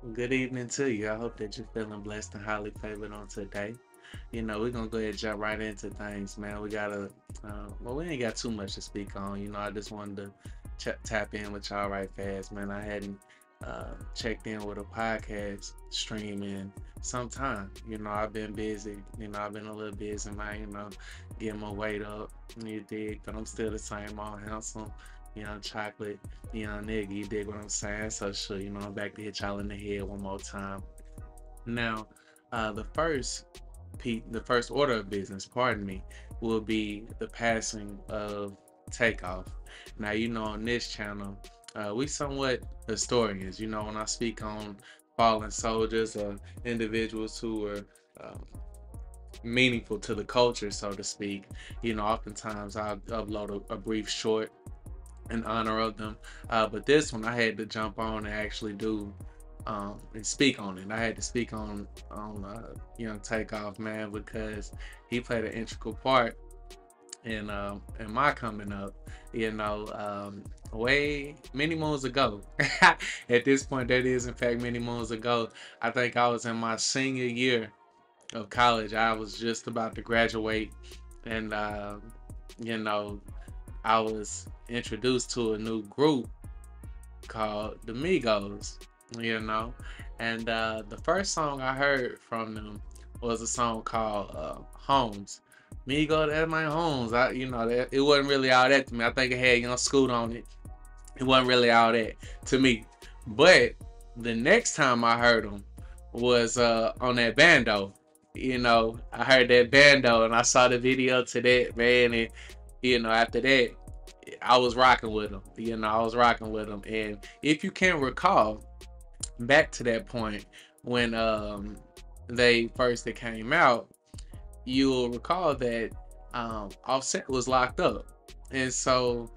Good evening to you. I hope that you're feeling blessed and highly favored on today. We're gonna go ahead and jump right into things, man. We ain't got too much to speak on. I just wanted to tap in with y'all right fast, man. I hadn't checked in with a podcast stream in some time. I've been busy. I've been a little busy, man. Getting my weight up. You dig? But I'm still the same old handsome, chocolate, nigga. You dig what I'm saying? So sure, I'm back to hit y'all in the head one more time. Now, the first order of business, pardon me, will be the passing of TakeOff. Now, on this channel, we somewhat historians. When I speak on fallen soldiers or individuals who are meaningful to the culture, so to speak, oftentimes I'll upload a brief short in honor of them. But this one I had to jump on and actually do and speak on it. I had to speak on Young Takeoff, man, because he played an integral part in my coming up. Way many moons ago. At this point, that is in fact many moons ago. I think I was in my senior year of college. I was just about to graduate, and you know, I was introduced to a new group called the Migos, you know. And the first song I heard from them was a song called Homes. Migo, that's my homes. That it wasn't really all that to me. I think it had Young Scoot on it. It wasn't really all that to me. But the next time I heard them was on that bando. I heard that bando and I saw the video to that, man. And after that, I was rocking with them. I was rocking with them. And if you can recall, back to that point when they first came out, you'll recall that Offset was locked up. And so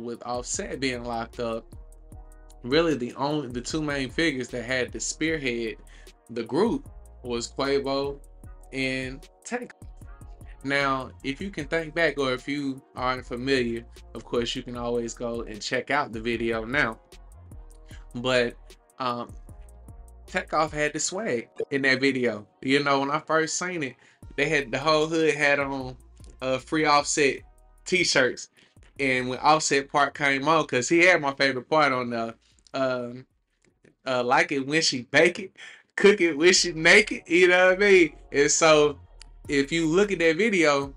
with Offset being locked up, really the two main figures that had to spearhead the group was Quavo and Take. Now, if you can think back, or if you aren't familiar, of course you can always go and check out the video now. But um, Takeoff had the swag in that video. When I first seen it, they had the whole hood had on free Offset t-shirts. And when Offset part came on, because he had my favorite part on the um, like it when she bake it, cook it when she naked. You know what I mean? And so if you look at that video,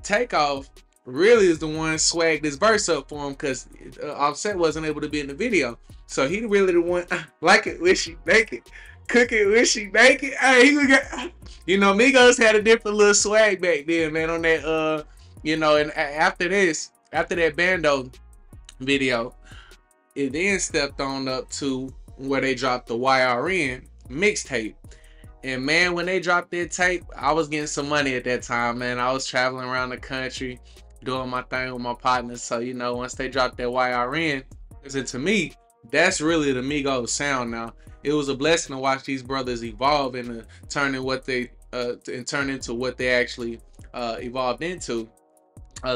Takeoff really is the one swagged this verse up for him because Offset wasn't able to be in the video. So he really the one like it when she make it, cook it when she make it. Hey, he got, Migos had a different little swag back then, man. On that, and after that bando video, it then stepped on up to where they dropped the YRN mixtape. And man, when they dropped that tape, I was getting some money at that time, man. I was traveling around the country, doing my thing with my partners. So, once they dropped that YRN, to me, that's really the Migos sound now. It was a blessing to watch these brothers evolve and turn into what they actually evolved into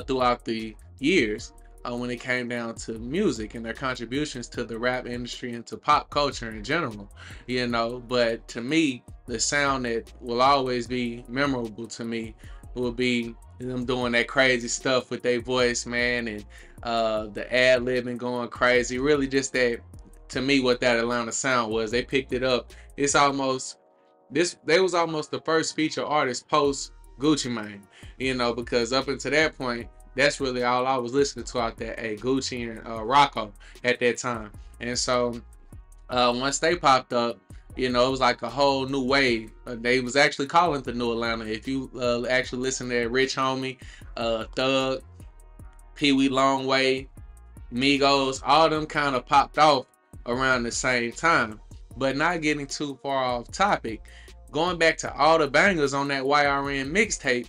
throughout the years when it came down to music and their contributions to the rap industry and to pop culture in general. But to me, the sound that will always be memorable to me will be them doing that crazy stuff with their voice, man, and the ad-libbing going crazy. Really just that, to me, what that Atlanta sound was. They picked it up. They was almost the first feature artist post Gucci Mane, because up until that point, that's really all I was listening to out there, Gucci and Rocco at that time. And so once they popped up, it was like a whole new wave. They was actually calling the new Atlanta. If you actually listen to Rich Homie, Thug, Pee Wee Longway, Migos, all them kind of popped off around the same time. But not getting too far off topic, going back to all the bangers on that YRN mixtape,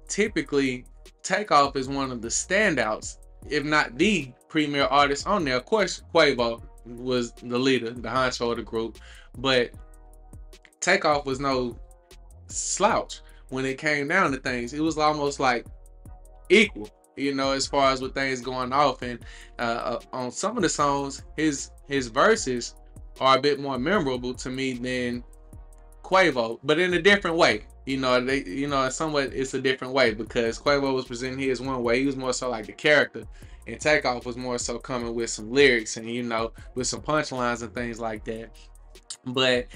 typically Takeoff is one of the standouts, if not the premier artist on there. Of course, Quavo was the leader, the honcho of the group, but Takeoff was no slouch when it came down to things. It was almost like equal, as far as with things going off. And on some of the songs, his verses are a bit more memorable to me than Quavo, but in a different way. Somewhat it's a different way because Quavo was presenting his one way. He was more so like the character, and Takeoff was more so coming with some lyrics and with some punchlines and things like that. But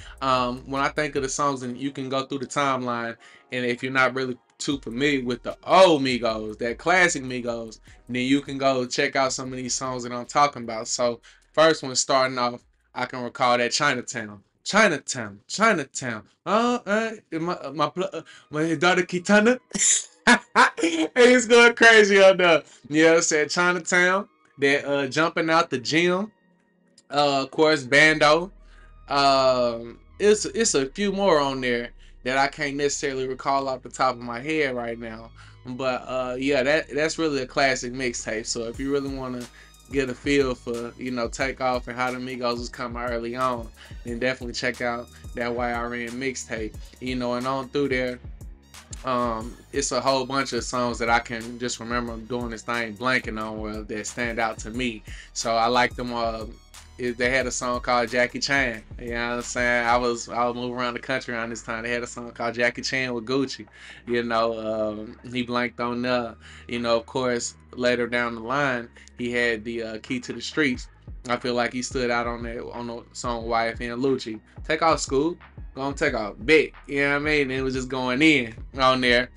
when I think of the songs, and you can go through the timeline, and if you're not really too familiar with the old Migos, that classic Migos, then you can go check out some of these songs that I'm talking about. So first one starting off, I can recall that Chinatown. Chinatown, Chinatown. My daughter Kitana. He's going crazy on there. Yeah, said Chinatown. That jumping out the gym. Of course, Bando. It's a few more on there that I can't necessarily recall off the top of my head right now. But yeah, that's really a classic mixtape. So if you really want to get a feel for Takeoff and how the Migos was coming early on, then definitely check out that YRN mixtape. And on through there, it's a whole bunch of songs that I can just remember doing this thing blanking on that stand out to me. So I like them. They had a song called Jackie Chan. You know what I'm saying? I was moving around the country around this time. They had a song called Jackie Chan with Gucci. He blanked on of course, later down the line, he had the Key to the Streets. I feel like he stood out on the song YFN Lucci. Take off school. Gonna take off big. You know what I mean? It was just going in on there.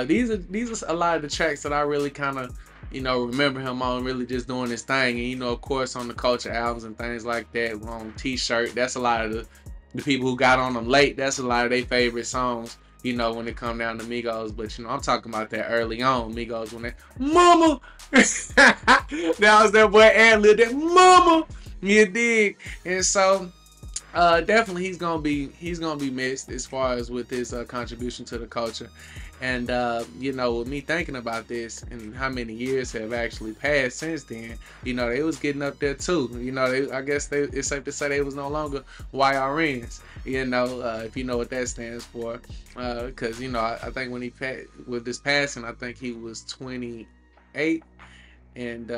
These are a lot of the tracks that I really kind of remember him on, really just doing his thing. And of course, on the Culture albums and things like that, on T-Shirt, that's a lot of the people who got on them late. That's a lot of their favorite songs, when it come down to Migos. But I'm talking about that early on Migos when they Mama. That was that boy ad-lib, that Mama. You dig? And so definitely he's gonna be missed as far as with his contribution to the culture. And with me thinking about this and how many years have actually passed since then, they was getting up there too. I guess it's safe to say they was no longer YRNs. If you know what that stands for, because I think when with this passing, I think he was 28, and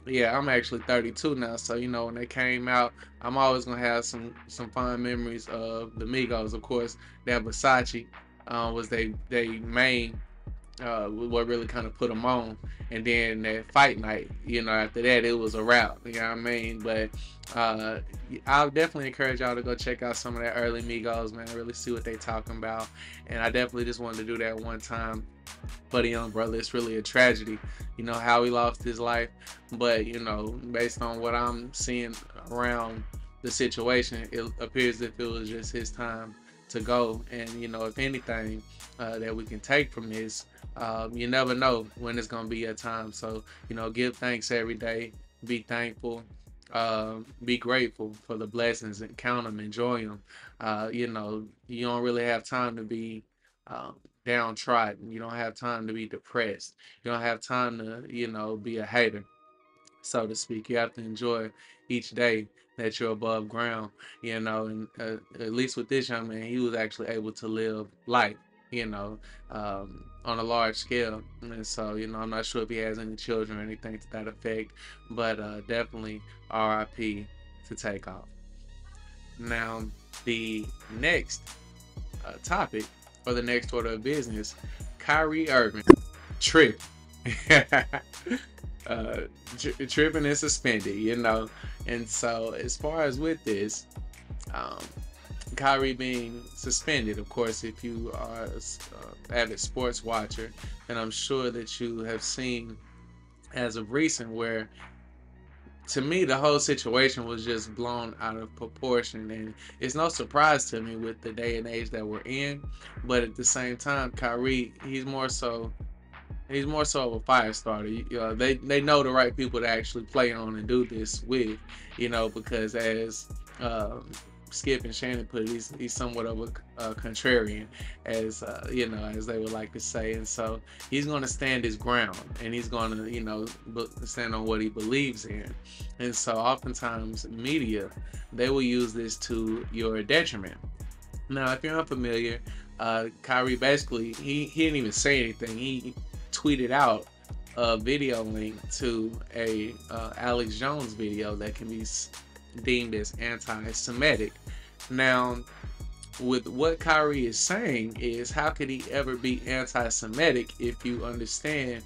yeah, I'm actually 32 now. So when they came out, I'm always gonna have some fond memories of the Migos. Of course, that Versace was they main what really kind of put them on, and then that fight night, after that it was a wrap. You know what I mean? But I'll definitely encourage y'all to go check out some of that early Migos, man. Really see what they talking about. And I definitely just wanted to do that one time for the young brother. It's really a tragedy, how he lost his life. But based on what I'm seeing around the situation, it appears as if it was just his time to go. And if anything that we can take from this, you never know when it's gonna be your time. So give thanks every day, be thankful, be grateful for the blessings and count them, enjoy them. You don't really have time to be downtrodden. You don't have time to be depressed. You don't have time to be a hater, so to speak. You have to enjoy each day that you're above ground, and at least with this young man, he was actually able to live life, on a large scale. And so, I'm not sure if he has any children or anything to that effect, but definitely R.I.P. to Takeoff. Now, the next topic, or the next order of business, Kyrie Irving, trip. Tripping and suspended, and so as far as with this, Kyrie being suspended, of course, if you are an avid sports watcher, then I'm sure that you have seen as of recent where, to me, the whole situation was just blown out of proportion. And it's no surprise to me with the day and age that we're in, but at the same time, Kyrie, he's more so of a fire starter. They know the right people to actually play on and do this with, because as Skip and Shannon put it, he's somewhat of a contrarian, as as they would like to say. And so he's going to stand his ground, and he's going to stand on what he believes in. And so oftentimes media, they will use this to your detriment. Now, if you're unfamiliar, Kyrie basically, he didn't even say anything. He tweeted out a video link to a Alex Jones video that can be deemed as anti-Semitic. Now, with what Kyrie is saying is, how could he ever be anti-Semitic if you understand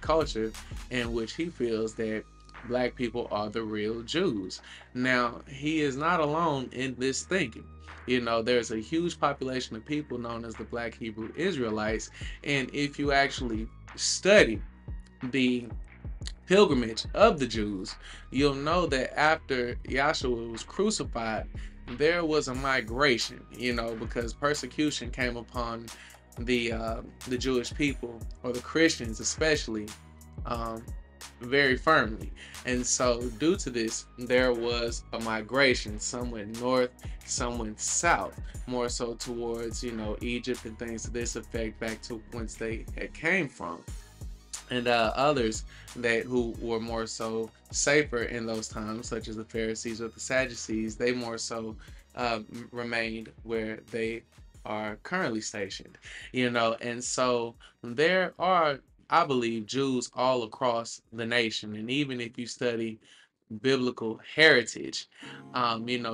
culture in which he feels that black people are the real Jews. Now, he is not alone in this thinking. There's a huge population of people known as the Black Hebrew Israelites, and if you actually study the pilgrimage of the Jews, you'll know that after Yahshua was crucified, there was a migration, because persecution came upon the Jewish people, or the Christians especially, very firmly. And so due to this, there was a migration. Some went north, some went south, more so towards, Egypt and things to this effect, back to whence they had came from. And others who were more so safer in those times, such as the Pharisees or the Sadducees, they more so remained where they are currently stationed, and so there are, I believe, Jews all across the nation. And even if you study biblical heritage,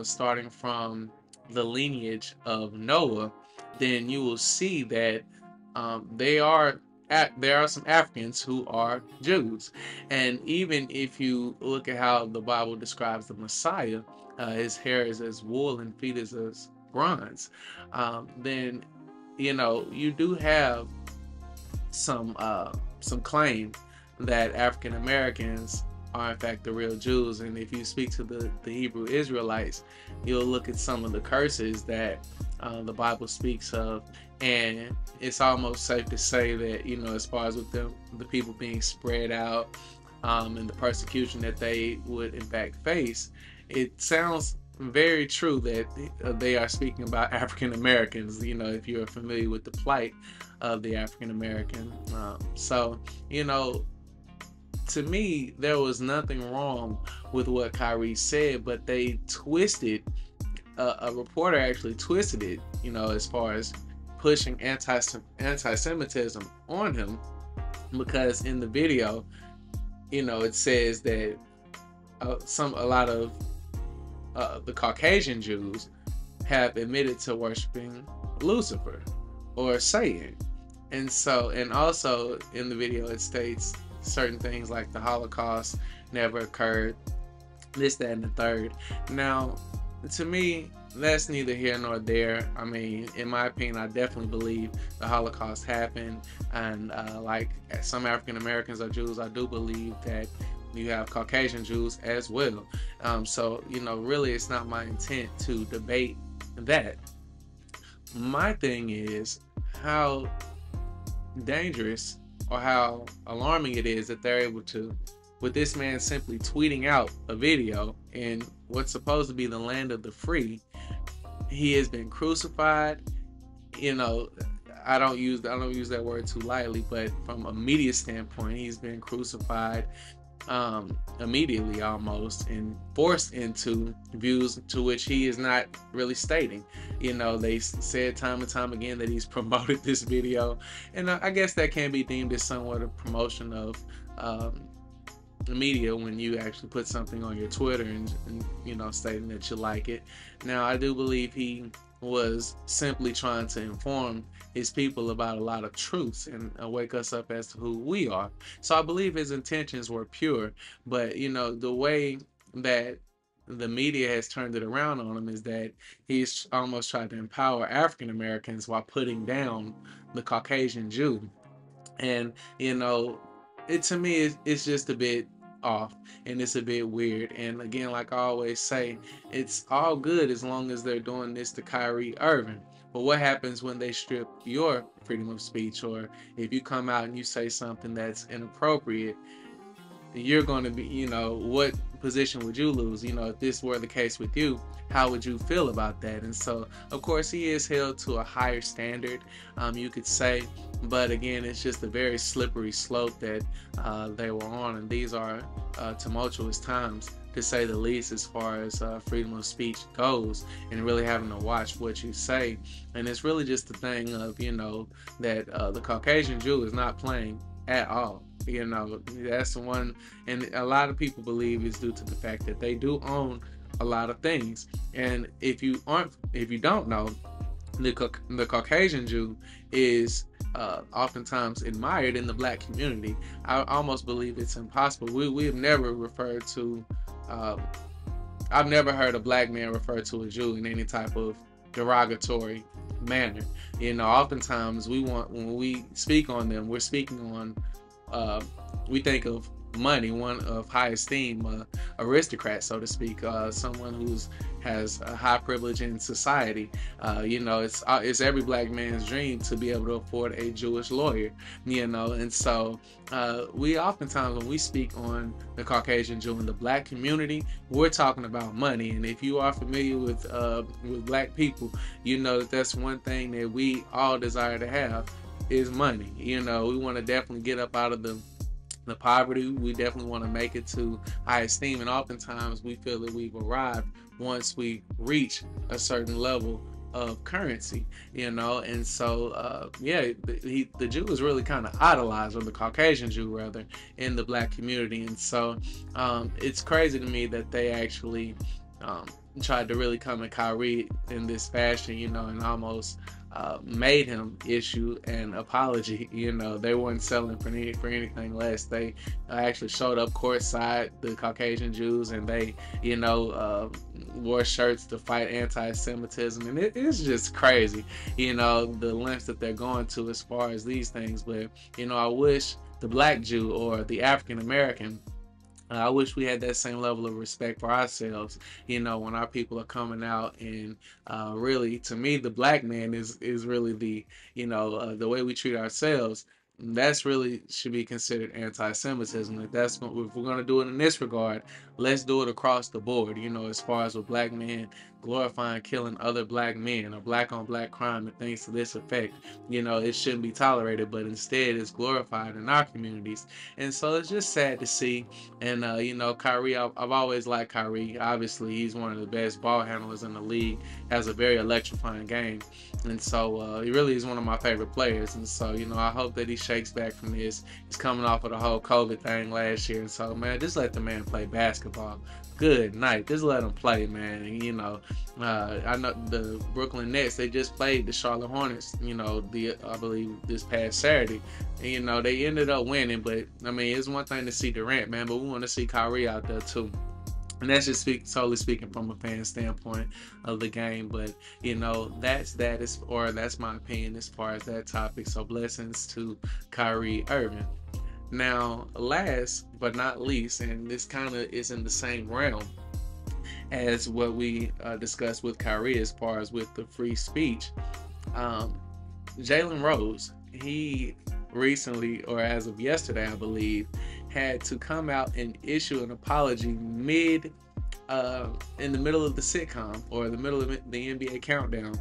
starting from the lineage of Noah, then you will see that there are some Africans who are Jews. And even if you look at how the Bible describes the Messiah, his hair is as wool and feet is as bronze, then you do have some claim that African Americans are in fact the real Jews. And if you speak to the Hebrew Israelites, you'll look at some of the curses that the Bible speaks of, and it's almost safe to say that, as far as with the people being spread out, and the persecution that they would in fact face, it sounds very true that they are speaking about African Americans, if you're familiar with the plight of the African American. So, to me, there was nothing wrong with what Kyrie said, but they twisted, a reporter actually twisted it, as far as pushing anti-Semitism on him, because in the video, it says that a lot of the Caucasian Jews have admitted to worshiping Lucifer or Satan. And also in the video it states certain things like the Holocaust never occurred, this, that, and the third. Now, to me, that's neither here nor there. I mean, in my opinion, I definitely believe the Holocaust happened, and like some African Americans are Jews, I do believe that you have Caucasian Jews as well. So, really it's not my intent to debate that. My thing is how dangerous or how alarming it is that they're able to, with this man simply tweeting out a video in what's supposed to be the land of the free. He has been crucified. I don't use that word too lightly, but from a media standpoint, he's been crucified immediately almost, and forced into views to which he is not really stating. They said time and time again that he's promoted this video, and I guess that can be deemed as somewhat a promotion of media when you actually put something on your Twitter and stating that you like it. Now, I do believe he was simply trying to inform his people about a lot of truths and wake us up as to who we are. So I believe his intentions were pure, but the way that the media has turned it around on him is that he's almost tried to empower African Americans while putting down the Caucasian Jew. And it, to me, it's just a bit off, and it's a bit weird. And again, like I always say, it's all good as long as they're doing this to Kyrie Irving. But what happens when they strip your freedom of speech, or if you come out and you say something that's inappropriate? You're going to be, what position would you lose? If this were the case with you, how would you feel about that? And so, of course, he is held to a higher standard, you could say. But again, it's just a very slippery slope that they were on. And these are tumultuous times, to say the least, as far as freedom of speech goes, and really having to watch what you say. And it's really just the thing of, that the Caucasian Jew is not playing at all. You know, that's the one, and a lot of people believe is due to the fact that they do own a lot of things. And if you don't know, the Caucasian Jew is oftentimes admired in the black community. I almost believe it's impossible. We have never referred to. Uh, I've never heard a black man refer to a Jew in any type of derogatory manner. You know, oftentimes when we speak on them, we're speaking on uh, we think of money, one of high esteem, aristocrat, so to speak, someone who's has a high privilege in society. You know, it's every black man's dream to be able to afford a Jewish lawyer. You know, and so we oftentimes when we speak on the Caucasian Jew in the black community, we're talking about money. And if you are familiar with black people, you know that that's one thing that we all desire to have is money. You know, we want to definitely get up out of the poverty. We definitely want to make it to high esteem, and oftentimes we feel that we've arrived once we reach a certain level of currency, you know. And so yeah, the Jew is really kind of idolized, or the Caucasian Jew rather, in the black community. And so it's crazy to me that they actually um, tried to really come at Kyrie in this fashion, you know, and almost made him issue an apology. You know, they weren't selling for anything less. They actually showed up courtside, the Caucasian Jews, and they, you know, wore shirts to fight anti-Semitism, and it's just crazy, you know, the lengths that they're going to as far as these things. But you know, I wish the black Jew or the African American, I wish we had that same level of respect for ourselves, you know, when our people are coming out. And really, to me, the black man is really the, you know, the way we treat ourselves. That's really should be considered anti-Semitism. If that's what, if we're gonna do it in this regard, let's do it across the board. You know, as far as with black men glorifying killing other black men or black on black crime and things to this effect, you know, it shouldn't be tolerated, but instead it's glorified in our communities. And so it's just sad to see. And you know, Kyrie, I've always liked Kyrie. Obviously, he's one of the best ball handlers in the league. Has a very electrifying game, and so he really is one of my favorite players. And so, you know, I hope that he shakes back from this. He's coming off of the whole COVID thing last year, and so man, just let the man play basketball. Good night. Just let him play, man. And, you know, I know the Brooklyn Nets. They just played the Charlotte Hornets. You know, I believe this past Saturday. And, you know, they ended up winning. But I mean, it's one thing to see Durant, man, but we want to see Kyrie out there too. And that's just solely speaking from a fan standpoint of the game. But you know, that's my opinion as far as that topic. So blessings to Kyrie Irving. Now, last but not least, and this kind of is in the same realm as what we discussed with Kyrie as far as with the free speech, um, Jalen Rose, he recently, or as of yesterday, I believe, had to come out and issue an apology in the middle of the sitcom or the middle of the NBA countdown.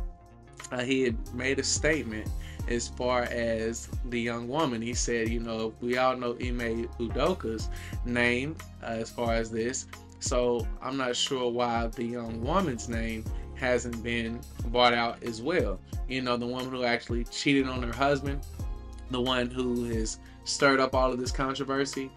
He had made a statement as far as the young woman. He said, you know, we all know Ime Udoka's name as far as this, so I'm not sure why the young woman's name hasn't been brought out as well. You know, the woman who actually cheated on her husband, the one who has stirred up all of this controversy.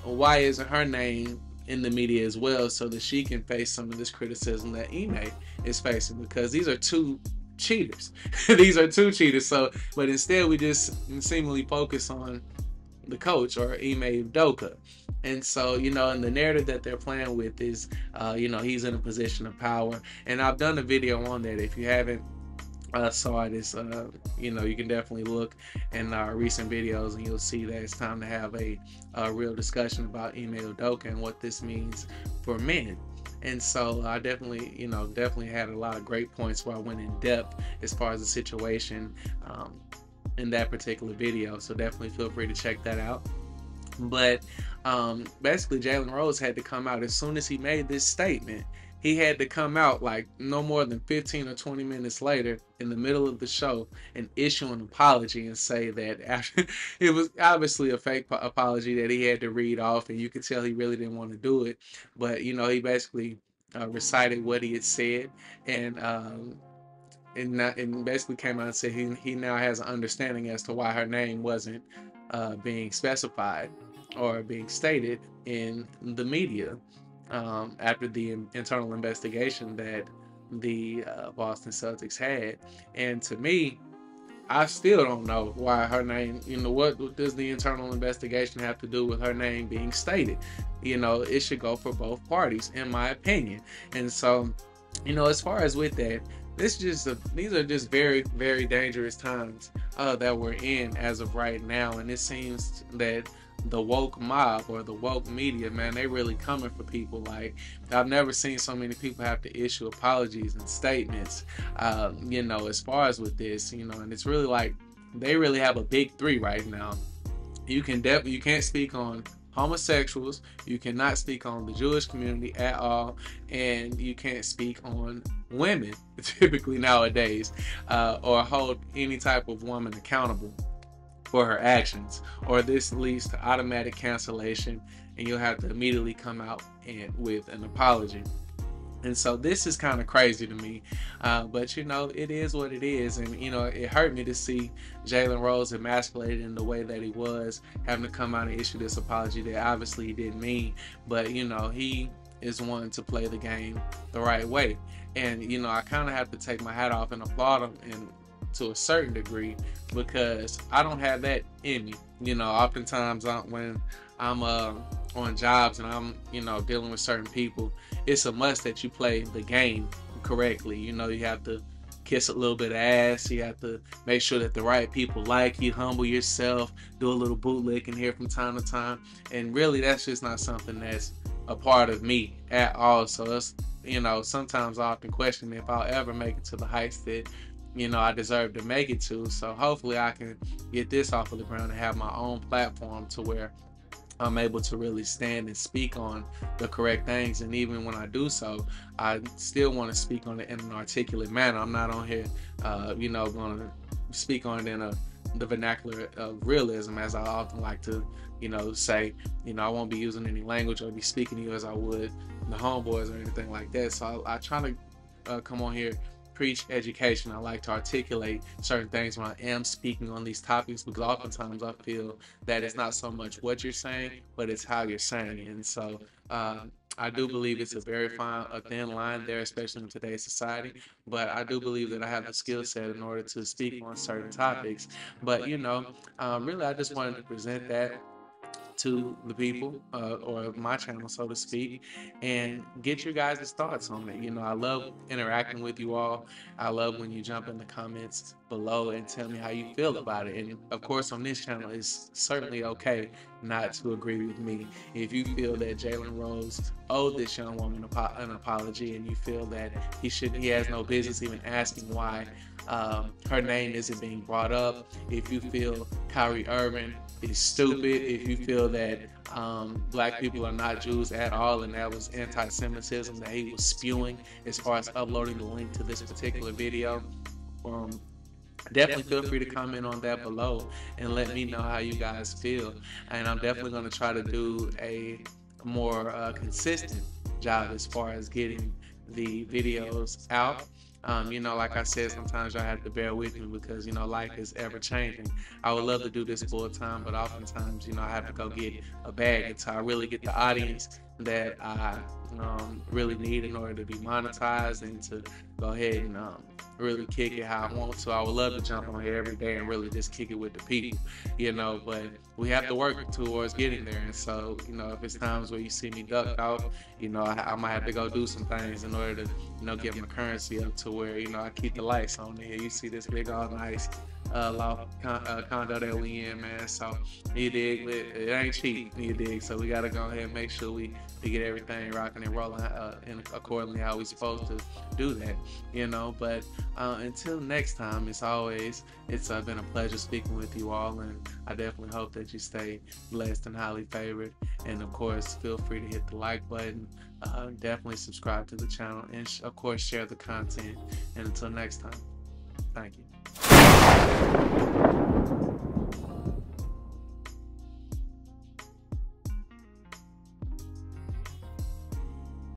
Why isn't her name in the media as well, so that she can face some of this criticism that Ime is facing? Because these are two cheaters. These are two cheaters. So, but instead we just seemingly focus on the coach or Ime Udoka. And so, you know, and the narrative that they're playing with is, you know, he's in a position of power. And I've done a video on that. If you haven't saw it, it's, you know, you can definitely look in our recent videos and you'll see that it's time to have a real discussion about Ime Udoka and what this means for men. And so I definitely, you know, definitely had a lot of great points where I went in depth as far as the situation in that particular video. So definitely feel free to check that out. But basically, Jalen Rose had to come out as soon as he made this statement. He had to come out like no more than 15 or 20 minutes later in the middle of the show and issue an apology and say that after, it was obviously a fake apology that he had to read off, and you could tell he really didn't want to do it. But, you know, he basically recited what he had said, and and basically came out and said he now has an understanding as to why her name wasn't being specified or being stated in the media after the internal investigation that the Boston Celtics had. And to me, I still don't know why her name, what does the internal investigation have to do with her name being stated? It should go for both parties, in my opinion. And so, as far as with that, these are just very, very dangerous times that we're in as of right now. And it seems that the woke mob or the woke media, man, they really coming for people. Like, I've never seen so many people have to issue apologies and statements, as far as with this, and it's really like they really have a big three right now. You can't speak on homosexuals, you cannot speak on the Jewish community at all, and you can't speak on women typically nowadays, or hold any type of woman accountable for her actions, or this leads to automatic cancellation, and you'll have to immediately come out and with an apology. And so this is kind of crazy to me, but it is what it is. And it hurt me to see Jalen Rose emasculated in the way that he was, having to come out and issue this apology that obviously he didn't mean. But he is one to play the game the right way, and I kind of have to take my hat off and applaud him, and to a certain degree, because I don't have that in me. Oftentimes when I'm on jobs and I'm dealing with certain people, it's a must that you play the game correctly. You have to kiss a little bit of ass, you have to make sure that the right people like you, humble yourself, do a little bootlicking here from time to time, and really that's just not something that's a part of me at all. So it's sometimes I often question if I'll ever make it to the heights that I deserve to make it to. So hopefully I can get this off of the ground and have my own platform to where I'm able to really stand and speak on the correct things. And even when I do so, I still want to speak on it in an articulate manner. I'm not on here, going to speak on it in the vernacular of realism, as I often like to, say. I won't be using any language or be speaking to you as I would the homeboys or anything like that. So I try to come on here, preach education. I like to articulate certain things when I am speaking on these topics, because oftentimes I feel that it's not so much what you're saying, but it's how you're saying it. And so I do believe it's a thin line there, especially in today's society. But I do believe that I have the skill set in order to speak on certain topics. But really, I just wanted to present that to the people, or my channel, so to speak, and get your guys' thoughts on it. I love interacting with you all. I love when you jump in the comments below and tell me how you feel about it. And of course, on this channel, it's certainly okay not to agree with me. If you feel that Jalen Rose owed this young woman an apology, and you feel that he has no business even asking why her name isn't being brought up, if you feel Kyrie Irving is stupid, if you feel that black people are not Jews at all, and that was anti-Semitism that he was spewing as far as uploading the link to this particular video, definitely feel free to comment on that below and let me know how you guys feel. And I'm definitely going to try to do a more consistent job as far as getting the videos out. Like I said, sometimes y'all have to bear with me because, life is ever changing. I would love to do this full time, but oftentimes, I have to go get a bag until I really get the audience that I really need in order to be monetized and to go ahead and really kick it how I want to. I would love to jump on here every day and really just kick it with the people, but we have to work towards getting there. And so, if it's times where you see me ducked off, I might have to go do some things in order to, get my currency up to where, I keep the lights on here. You see this big old nice condo that we in, man. So you dig, it ain't cheap, you dig. So we gotta go ahead and make sure we get everything rocking and rolling and accordingly how we supposed to do that, But until next time, it's been a pleasure speaking with you all, and I definitely hope that you stay blessed and highly favored. And of course, feel free to hit the like button, definitely subscribe to the channel, and of course share the content. And until next time, thank you.